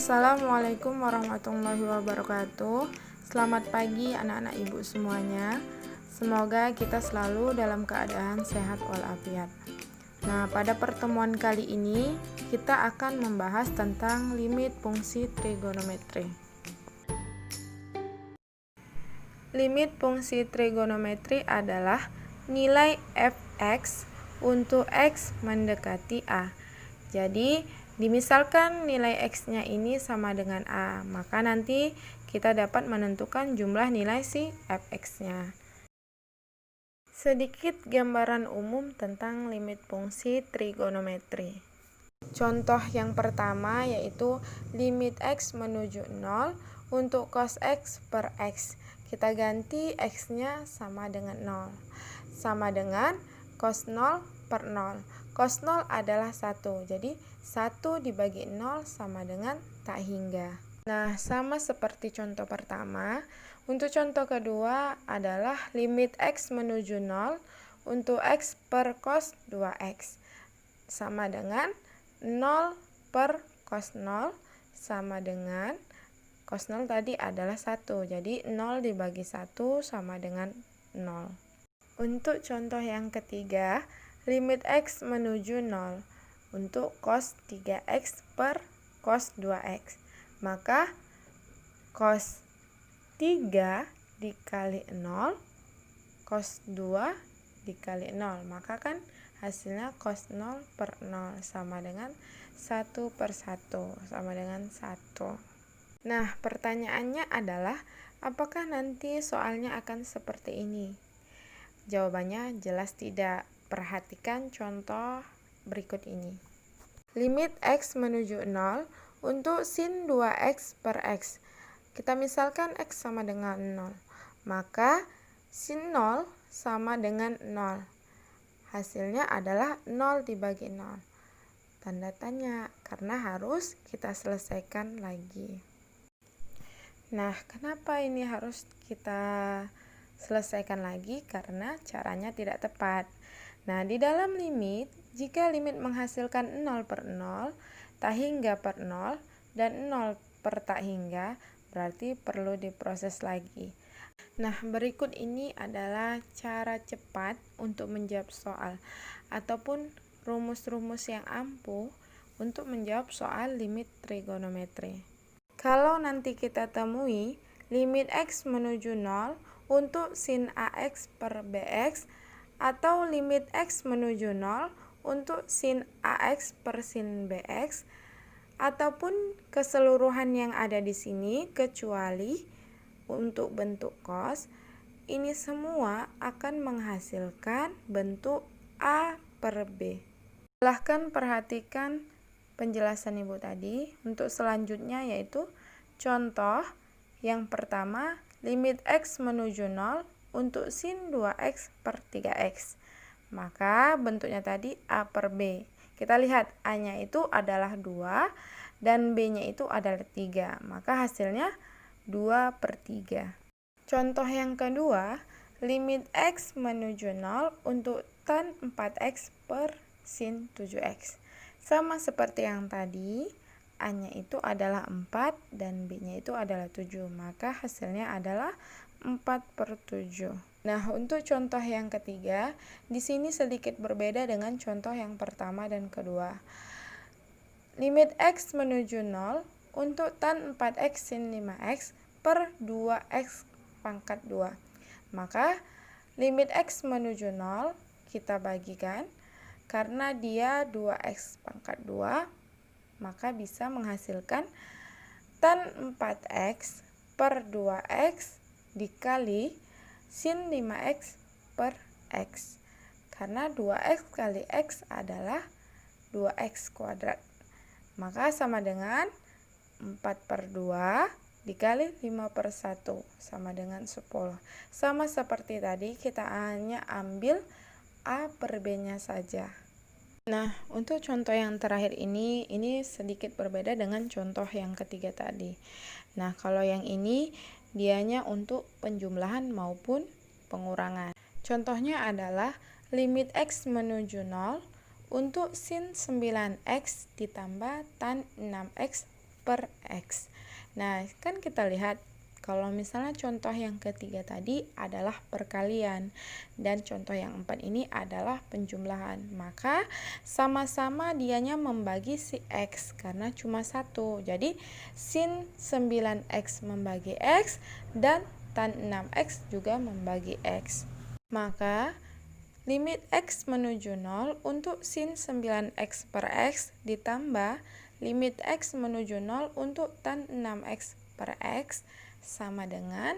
Assalamualaikum warahmatullahi wabarakatuh. Selamat pagi anak-anak ibu semuanya. Semoga kita selalu dalam keadaan sehat walafiat. Nah, pada pertemuan kali ini kita akan membahas tentang limit fungsi trigonometri. Limit fungsi trigonometri adalah nilai f(x) untuk x mendekati a. Jadi dimisalkan nilai x-nya ini sama dengan A, maka nanti kita dapat menentukan jumlah nilai si fx-nya. Sedikit gambaran umum tentang limit fungsi trigonometri. Contoh yang pertama yaitu limit x menuju 0 untuk cos x per x. Kita ganti x-nya sama dengan 0. Sama dengan cos 0 per 0. Cos 0 adalah 1, jadi 1 dibagi 0 sama dengan tak hingga. Nah, sama seperti contoh pertama, untuk contoh kedua adalah limit x menuju 0 untuk x per cos 2x. Sama dengan 0 per cos 0 sama dengan cos 0 tadi adalah 1, jadi 0 dibagi 1 sama dengan 0. Untuk contoh yang ketiga, limit x menuju 0 untuk cos 3x per cos 2x. Maka cos 3 dikali 0, cos 2 dikali 0. Maka kan hasilnya cos 0 per 0 sama dengan 1 per 1 sama dengan 1. Nah, pertanyaannya adalah apakah nanti soalnya akan seperti ini? Jawabannya jelas tidak. Perhatikan contoh berikut ini. Limit x menuju 0 untuk sin 2x per x. Kita misalkan x sama dengan 0. Maka sin 0 sama dengan 0. Hasilnya adalah 0 dibagi 0. Tanda tanya, karena harus kita selesaikan lagi. Nah, kenapa ini harus kita selesaikan lagi? Karena caranya tidak tepat. Nah, di dalam limit, jika limit menghasilkan 0 per 0, tak hingga per 0, dan 0 per tak hingga, berarti perlu diproses lagi. Nah, berikut ini adalah cara cepat untuk menjawab soal, ataupun rumus-rumus yang ampuh untuk menjawab soal limit trigonometri. Kalau nanti kita temui limit x menuju 0 untuk sin ax per bx, atau limit x menuju 0 untuk sin ax per sin bx, ataupun keseluruhan yang ada di sini kecuali untuk bentuk cos, ini semua akan menghasilkan bentuk a per b. Silahkan perhatikan penjelasan ibu tadi. Untuk selanjutnya yaitu contoh yang pertama, limit x menuju 0 untuk sin 2x per 3x. Maka bentuknya tadi a per b. Kita lihat a-nya itu adalah 2 dan b-nya itu adalah 3. Maka hasilnya 2 per 3. Contoh yang kedua, limit x menuju 0 untuk tan 4x per sin 7x. Sama seperti yang tadi, a-nya itu adalah 4 dan b-nya itu adalah 7. Maka hasilnya adalah 4 per 7. Nah, untuk contoh yang ketiga, di sini sedikit berbeda dengan contoh yang pertama dan kedua. Limit x menuju 0 untuk tan 4x sin 5x per 2x pangkat 2. Maka limit x menuju 0 kita bagikan, karena dia 2x pangkat 2, maka bisa menghasilkan tan 4x per 2x dikali sin 5x per x. Karena 2x kali x adalah 2x kuadrat. Maka sama dengan 4 per 2 dikali 5 per 1 sama dengan 10. Sama seperti tadi, kita hanya ambil a per b-nya saja. Nah, untuk contoh yang terakhir ini sedikit berbeda dengan contoh yang ketiga tadi. Nah, kalau yang ini dianya untuk penjumlahan maupun pengurangan. Contohnya adalah limit x menuju 0 untuk sin 9x ditambah tan 6x per X. Nah, kan kita lihat kalau misalnya contoh yang ketiga tadi adalah perkalian dan contoh yang 4 ini adalah penjumlahan, maka sama-sama dianya membagi si X karena cuma satu. Jadi sin 9X membagi X dan tan 6X juga membagi X. Maka limit X menuju 0 untuk sin 9X per X ditambah limit X menuju 0 untuk tan 6X per X sama dengan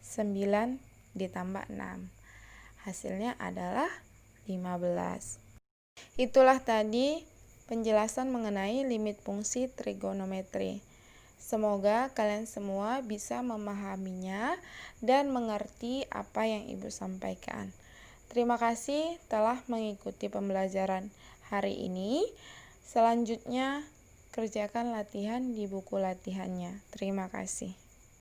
9 ditambah 6. Hasilnya adalah 15. Itulah tadi penjelasan mengenai limit fungsi trigonometri. Semoga kalian semua bisa memahaminya dan mengerti apa yang Ibu sampaikan. Terima kasih telah mengikuti pembelajaran hari ini. Selanjutnya, kerjakan latihan di buku latihannya. Terima kasih.